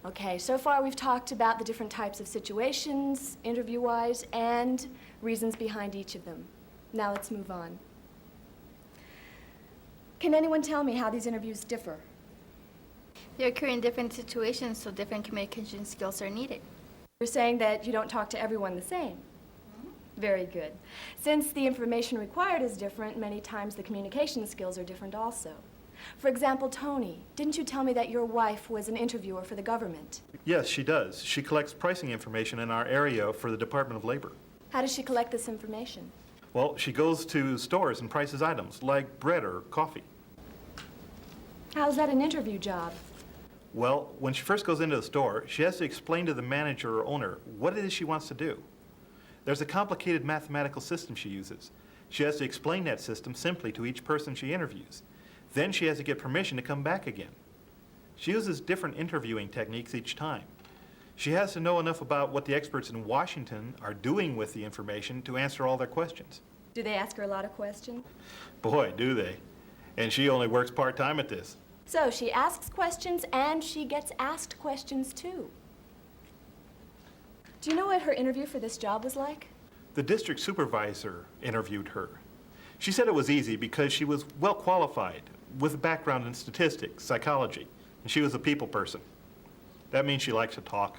Okay, so far we've talked about the different types of situations, interview-wise, and reasons behind each of them. Now let's move on. Can anyone tell me how these interviews differ? They occur in different situations, so different communication skills are needed. You're saying that you don't talk to everyone the same. Very good. Since the information required is different, many times the communication skills are different also. For example, Tony, didn't you tell me that your wife was an interviewer for the government? Yes, she does. She collects pricing information in our area for the Department of Labor. How does she collect this information? Well, she goes to stores and prices items, like bread or coffee. How's that an interview job? Well, when she first goes into the store, she has to explain to the manager or owner what it is she wants to do. There's a complicated mathematical system she uses. She has to explain that system simply to each person she interviews. Then she has to get permission to come back again. She uses different interviewing techniques each time. She has to know enough about what the experts in Washington are doing with the information to answer all their questions. Do they ask her a lot of questions? Boy, do they. And she only works part-time at this. So she asks questions and she gets asked questions too. Do you know what her interview for this job was like? The district supervisor interviewed her. She said it was easy because she was well qualified with a background in statistics, psychology, and she was a people person. That means she likes to talk.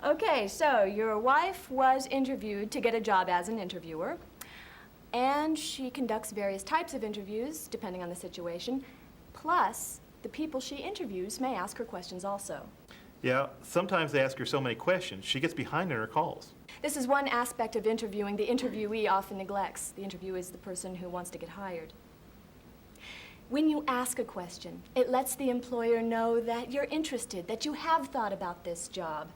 Okay, so your wife was interviewed to get a job as an interviewer, and she conducts various types of interviews depending on the situation, plus the people she interviews may ask her questions also. Yeah, sometimes they ask her so many questions, she gets behind in her calls. This is one aspect of interviewing the interviewee often neglects. The interviewer is the person who wants to get hired. When you ask a question, it lets the employer know that you're interested, that you have thought about this job.